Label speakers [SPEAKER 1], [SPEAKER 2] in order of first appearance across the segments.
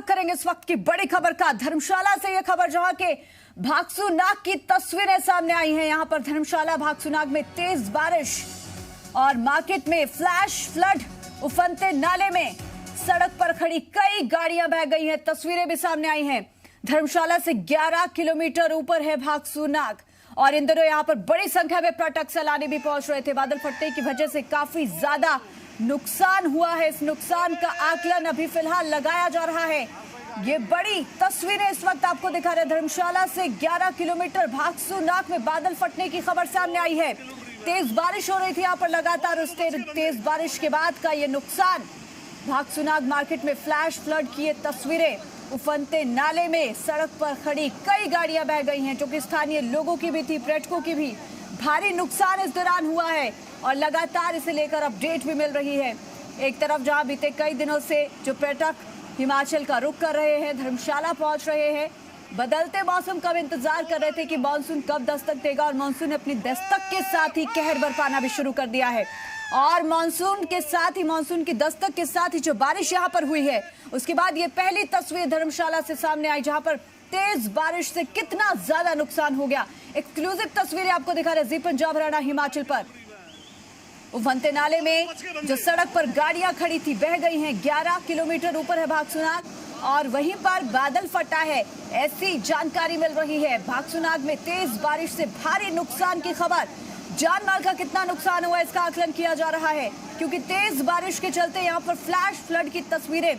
[SPEAKER 1] रुख करेंगे इस वक्त की बड़ी खबर का। धर्मशाला से यह खबर जहां के भागसूनाग की तस्वीरें सामने आई हैं। यहां पर धर्मशाला भागसूनाग में तेज बारिश और मार्केट में फ्लैश फ्लड, उफनते नाले में सड़क पर खड़ी कई गाड़ियां बह गई हैं। तस्वीरें भी सामने आई हैं। धर्मशाला से 11 किलोमीटर ऊपर है भागसूनाग और इन दिनों यहां पर बड़ी संख्या में पर्यटक सैलानी भी पहुंच रहे थे। बादल फटने की वजह से काफी ज्यादा नुकसान हुआ है। इस नुकसान का आकलन अभी फिलहाल लगाया जा रहा है। ये बड़ी तस्वीरें इस वक्त आपको दिखा रहे हैं। धर्मशाला से 11 किलोमीटर भागसूनाग में बादल फटने की खबर सामने आई है। तेज बारिश हो रही थी यहाँ पर लगातार। उस तेज बारिश के बाद का ये नुकसान। भागसूनाग मार्केट में फ्लैश फ्लड की ये तस्वीरें। उफनते नाले में सड़क पर खड़ी कई गाड़ियां बह गई हैं, जो कि स्थानीय लोगों की भी थी, पर्यटकों की भी। भारी नुकसान इस दौरान हुआ है और लगातार इसे लेकर अपडेट भी मिल रही है। एक तरफ जहां बीते कई दिनों से जो पर्यटक हिमाचल का रुख कर रहे हैं, धर्मशाला पहुंच रहे हैं, बदलते मौसम का इंतजार कर रहे थे कि मानसून कब दस्तक देगा, और मानसून ने अपनी दस्तक के साथ ही कहर बरपाना भी शुरू कर दिया है। और मानसून के साथ ही, मानसून की दस्तक के साथ ही जो बारिश यहां पर हुई है, उसके बाद ये पहली तस्वीर धर्मशाला से सामने आई, जहां पर तेज बारिश से कितना ज्यादा नुकसान हो गया। एक्सक्लूसिव तस्वीरें आपको दिखा रहे जी पंजाब हरियाणा हिमाचल पर। उफनते नाले में जो सड़क पर गाड़ियां खड़ी थी बह गई हैं। 11 किलोमीटर ऊपर है भागसूनाग और वहीं पर बादल फटा है, ऐसी जानकारी मिल रही है। भागसूनाग में तेज बारिश से भारी नुकसान की खबर। जान माल का कितना नुकसान हुआ इसका आकलन किया जा रहा है, क्योंकि तेज बारिश के चलते यहाँ पर फ्लैश फ्लड की तस्वीरें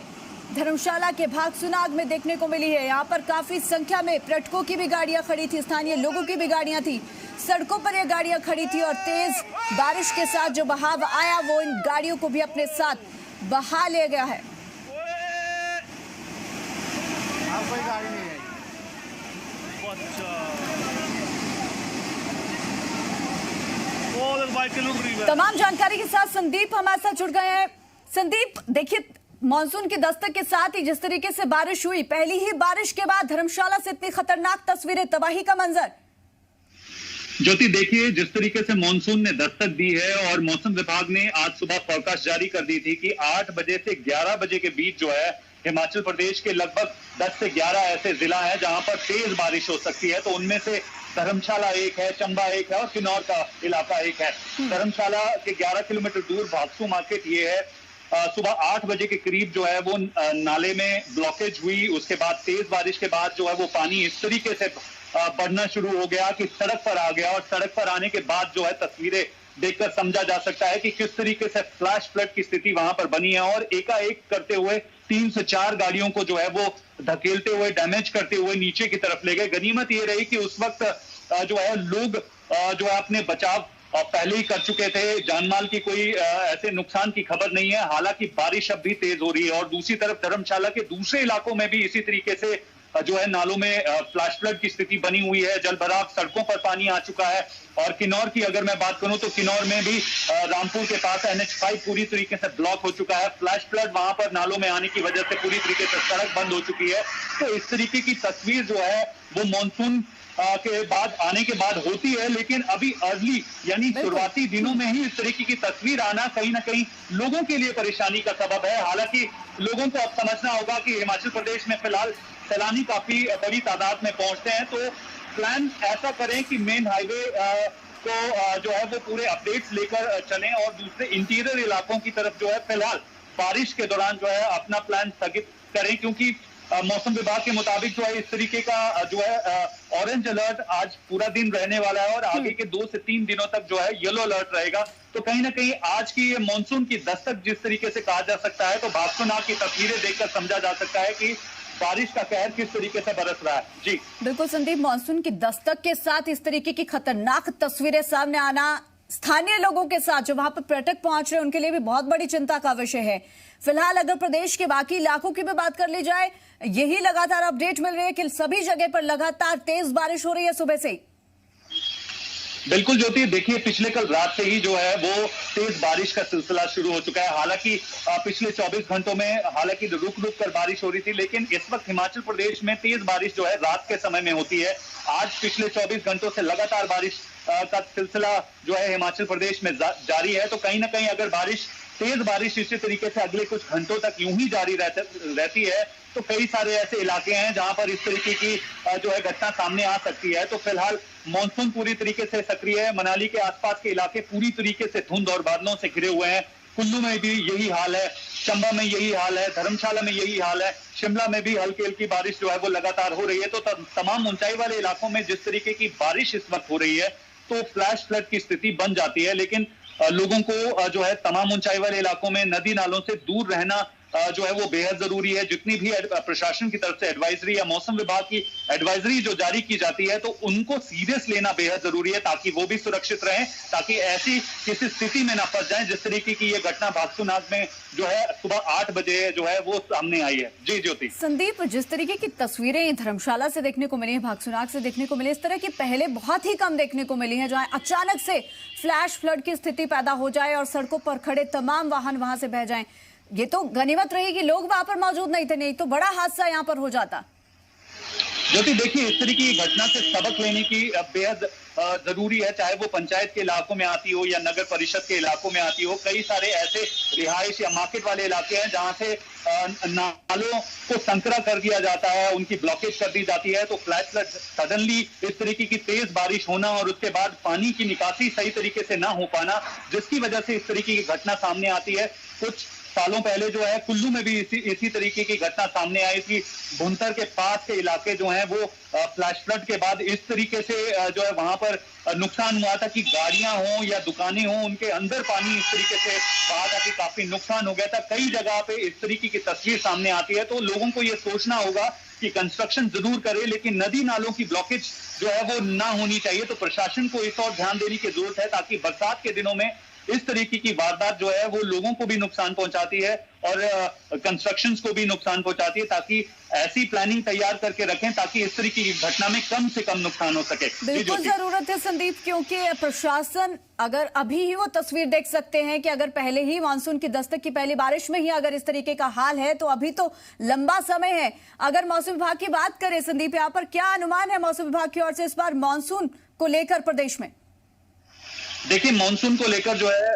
[SPEAKER 1] धर्मशाला के भागसूनाग में देखने को मिली है। यहाँ पर काफी संख्या में पर्यटकों की भी गाड़ियां खड़ी थी, स्थानीय लोगों की भी गाड़ियां थी। सड़कों पर ये गाड़ियां खड़ी थी और तेज बारिश के साथ जो बहाव आया वो इन गाड़ियों को भी अपने साथ बहा ले गया है। तमाम जानकारी के साथ संदीप हमारे साथ जुड़ गए हैं। संदीप, देखिए मानसून की दस्तक के साथ ही जिस तरीके से बारिश हुई, पहली ही बारिश के बाद धर्मशाला से इतनी खतरनाक तस्वीरें, तबाही का मंजर।
[SPEAKER 2] ज्योति, देखिए जिस तरीके से मानसून ने दस्तक दी है और मौसम विभाग ने आज सुबह फोरकास्ट जारी कर दी थी कि 8 बजे से 11 बजे के बीच जो है हिमाचल प्रदेश के लगभग 10 से 11 ऐसे जिला हैं जहां पर तेज बारिश हो सकती है। तो उनमें से धर्मशाला एक है, चंबा एक है और किन्नौर का इलाका एक है। धर्मशाला के 11 किलोमीटर दूर भागसू मार्केट ये है। सुबह 8 बजे के करीब जो है वो नाले में ब्लॉकेज हुई। उसके बाद तेज बारिश के बाद जो है वो पानी इस तरीके से बढ़ना शुरू हो गया कि सड़क पर आ गया, और सड़क पर आने के बाद जो है तस्वीरें देखकर समझा जा सकता है कि किस तरीके से फ्लैश फ्लड की स्थिति वहां पर बनी है। और एकाएक करते हुए 3 से 4 गाड़ियों को जो है वो धकेलते हुए, डैमेज करते हुए नीचे की तरफ ले गए। गनीमत ये रही कि उस वक्त जो है लोग जो है अपने बचाव पहले ही कर चुके थे। जानमाल की कोई ऐसे नुकसान की खबर नहीं है। हालांकि बारिश अब भी तेज हो रही है और दूसरी तरफ धर्मशाला के दूसरे इलाकों में भी इसी तरीके से जो है नालों में फ्लैश फ्लड की स्थिति बनी हुई है। जलभराव, सड़कों पर पानी आ चुका है। और किन्नौर की अगर मैं बात करूं तो किन्नौर में भी रामपुर के पास NH5 पूरी तरीके से ब्लॉक हो चुका है। फ्लैश फ्लड वहां पर नालों में आने की वजह से पूरी तरीके से सड़क बंद हो चुकी है। तो इस तरीके की तस्वीर जो है वो मानसून के बाद आने के बाद होती है, लेकिन अभी अर्ली यानी शुरुआती दिनों में ही इस तरीके की तस्वीर आना कहीं ना कहीं लोगों के लिए परेशानी का सबब है। हालांकि लोगों को अब समझना होगा कि हिमाचल प्रदेश में फिलहाल सैलानी काफी बड़ी तादाद में पहुंचते हैं, तो प्लान ऐसा करें कि मेन हाईवे को जो है वो पूरे अपडेट्स लेकर चलें और दूसरे इंटीरियर इलाकों की तरफ जो है फिलहाल बारिश के दौरान जो है अपना प्लान स्थगित करें, क्योंकि मौसम विभाग के मुताबिक जो है इस तरीके का जो है ऑरेंज अलर्ट आज पूरा दिन रहने वाला है और आगे के 2 से 3 दिनों तक जो है येलो अलर्ट रहेगा। तो कहीं ना कहीं आज की ये मानसून की दस्तक जिस तरीके से कहा जा सकता है, तो भागसूनाग की तस्वीरें देखकर समझा जा सकता है कि बारिश का कहर किस तरीके से बरस रहा है। जी
[SPEAKER 1] बिल्कुल संदीप, मानसून की दस्तक के साथ इस तरीके की खतरनाक तस्वीरें सामने आना स्थानीय लोगों के साथ जो वहां पर पर्यटक पहुंच रहे हैं उनके लिए भी बहुत बड़ी चिंता का विषय है। फिलहाल अगर प्रदेश के बाकी इलाकों की भी बात कर ली जाए, यही लगातार अपडेट मिल रही है कि सभी जगह पर लगातार तेज बारिश हो रही है सुबह से ही।
[SPEAKER 2] बिल्कुल ज्योति, देखिए पिछले कल रात से ही जो है वो तेज बारिश का सिलसिला शुरू हो चुका है। हालांकि पिछले 24 घंटों में हालांकि रुक रुक कर बारिश हो रही थी, लेकिन इस वक्त हिमाचल प्रदेश में तेज बारिश जो है रात के समय में होती है। आज पिछले 24 घंटों से लगातार बारिश का सिलसिला जो है हिमाचल प्रदेश में जारी है। तो कहीं ना कहीं अगर बारिश तेज बारिश इसी तरीके से अगले कुछ घंटों तक यूं ही जारी रहती है तो कई सारे ऐसे इलाके हैं जहां पर इस तरीके की जो है घटना सामने आ सकती है। तो फिलहाल मानसून पूरी तरीके से सक्रिय है। मनाली के आसपास के इलाके पूरी तरीके से धुंध और बादलों से घिरे हुए हैं। कुल्लू में भी यही हाल है, चंबा में यही हाल है, धर्मशाला में यही हाल है, शिमला में भी हल्की हल्की बारिश जो है वो लगातार हो रही है। तो तमाम ऊंचाई वाले इलाकों में जिस तरीके की बारिश इस वक्त हो रही है तो फ्लैश फ्लड की स्थिति बन जाती है। लेकिन लोगों को जो है तमाम ऊंचाई वाले इलाकों में नदी नालों से दूर रहना जो है वो बेहद जरूरी है। जितनी भी प्रशासन की तरफ से एडवाइजरी या मौसम विभाग की एडवाइजरी जो जारी की जाती है तो उनको सीरियस लेना बेहद जरूरी है ताकि वो भी सुरक्षित रहें, ताकि ऐसी किसी स्थिति में ना फंस जाएं जिस तरीके की ये घटना भागसूनाग में जो है सुबह 8 बजे जो है वो सामने आई है। जी ज्योति।
[SPEAKER 1] संदीप, जिस तरीके की तस्वीरें धर्मशाला से देखने को मिली है, भागसूनाग से देखने को मिली, इस तरह की पहले बहुत ही कम देखने को मिली है जहां अचानक से फ्लैश फ्लड की स्थिति पैदा हो जाए और सड़कों पर खड़े तमाम वाहन वहां से बह जाएं। ये तो गनीमत रही कि लोग वहां पर मौजूद नहीं थे, नहीं तो बड़ा हादसा यहां पर हो जाता।
[SPEAKER 2] ज्योति देखिए, इस तरह की घटना से सबक लेने की बेहद जरूरी है, चाहे वो पंचायत के इलाकों में आती हो या नगर परिषद के इलाकों में आती हो। कई सारे ऐसे रिहाइश या मार्केट वाले इलाके हैं जहां से नालों को संकरा कर दिया जाता है, उनकी ब्लॉकेज कर दी जाती है। तो फ्लैश फ्लड सडनली इस तरीके की तेज बारिश होना और उसके बाद पानी की निकासी सही तरीके से ना हो पाना, जिसकी वजह से इस तरीके की घटना सामने आती है। कुछ सालों पहले जो है कुल्लू में भी इसी तरीके की घटना सामने आई थी। भुंतर के पास के इलाके जो हैं वो फ्लैश फ्लड के बाद इस तरीके से जो है वहां पर नुकसान हुआ था कि गाड़ियां हों या दुकानें हों, उनके अंदर पानी इस तरीके से बहा था कि काफी नुकसान हो गया था। कई जगह पे इस तरीके की तस्वीर सामने आती है। तो लोगों को ये सोचना होगा कि कंस्ट्रक्शन जरूर करे लेकिन नदी नालों की ब्लॉकेज जो है वो ना होनी चाहिए। तो प्रशासन को इस और ध्यान देने की जरूरत है ताकि बरसात के दिनों में इस तरीके की वारदात जो है वो लोगों को भी नुकसान पहुंचाती है और कंस्ट्रक्शंस को भी नुकसान पहुंचाती है, ताकि ऐसी प्लानिंग तैयार करके रखें ताकि इस तरीके की घटना में कम से कम नुकसान हो सके।
[SPEAKER 1] बिल्कुल जरूरत है संदीप, क्योंकि प्रशासन अगर अभी ही वो तस्वीर देख सकते हैं कि अगर पहले ही मानसून की दस्तक की पहली बारिश में ही अगर इस तरीके का हाल है तो अभी तो लंबा समय है। अगर मौसम विभाग की बात करें संदीप, यहाँ पर क्या अनुमान है मौसम विभाग की ओर से इस बार मानसून को लेकर प्रदेश में?
[SPEAKER 2] देखिए, मानसून को लेकर जो है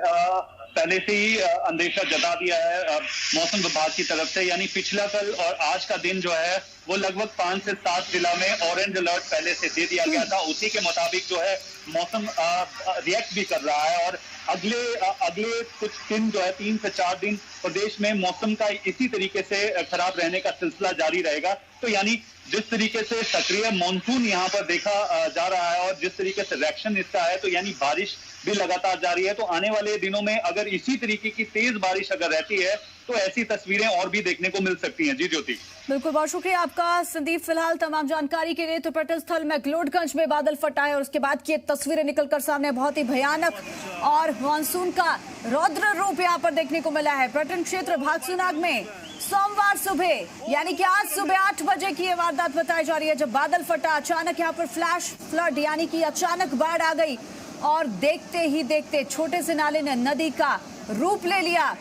[SPEAKER 2] पहले से ही अंदेशा जता दिया है मौसम विभाग की तरफ से। यानी पिछला कल और आज का दिन जो है वो लगभग 5 से 7 जिला में ऑरेंज अलर्ट पहले से दे दिया गया था। उसी के मुताबिक जो है मौसम रिएक्ट भी कर रहा है और अगले कुछ दिन जो है 3 से 4 दिन प्रदेश में मौसम का इसी तरीके से खराब रहने का सिलसिला जारी रहेगा। तो यानी जिस तरीके से सक्रिय मानसून यहाँ पर देखा जा रहा है और जिस तरीके से रिएक्शन इसका है, तो यानी बारिश भी लगातार जारी है। तो आने वाले दिनों में अगर इसी तरीके की तेज बारिश अगर रहती है तो ऐसी तस्वीरें और भी देखने को मिल सकती हैं। जी ज्योति।
[SPEAKER 1] बिल्कुल, बहुत शुक्रिया आपका संदीप। फिलहाल तमाम जानकारी के लिए। तो पर्यटन स्थल मैक्लोडगंज में बादल फटाए और उसके बाद की तस्वीरें निकलकर सामने, बहुत ही भयानक और मानसून का रौद्र रूप यहाँ पर देखने को मिला है। पर्यटन क्षेत्र भागसूनाग में सोमवार सुबह यानी कि आज सुबह 8 बजे की ये वारदात बताई जा रही है जब बादल फटा। अचानक यहाँ पर फ्लैश फ्लड यानी कि अचानक बाढ़ आ गई और देखते ही देखते छोटे से नाले ने नदी का रूप ले लिया।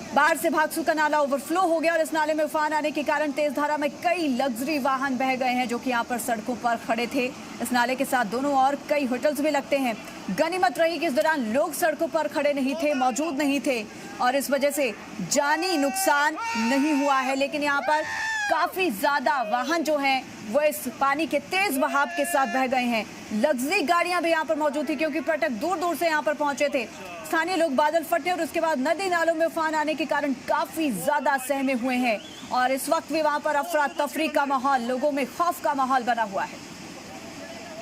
[SPEAKER 1] बाढ़ से भागसू का नाला ओवरफ्लो हो गया और इस नाले में उफान आने के कारण तेज धारा में कई लग्जरी वाहन बह गए हैं जो कि यहाँ पर सड़कों पर खड़े थे। इस नाले के साथ दोनों और कई होटल्स भी लगते हैं। गनीमत रही कि इस दौरान लोग सड़कों पर खड़े नहीं थे, मौजूद नहीं थे और इस वजह से जानी नुकसान नहीं हुआ है। लेकिन यहाँ पर काफी ज्यादा वाहन जो हैं वो इस पानी के तेज बहाव के साथ बह गए हैं। लग्जरी गाड़ियां भी यहाँ पर मौजूद थी क्योंकि पर्यटक दूर दूर से यहाँ पर पहुंचे थे। स्थानीय लोग बादल फटने और उसके बाद नदी नालों में उफान आने के कारण काफी ज्यादा सहमे हुए हैं और इस वक्त भी वहां पर अफरा तफरी का माहौल, लोगों में खौफ का माहौल बना हुआ है।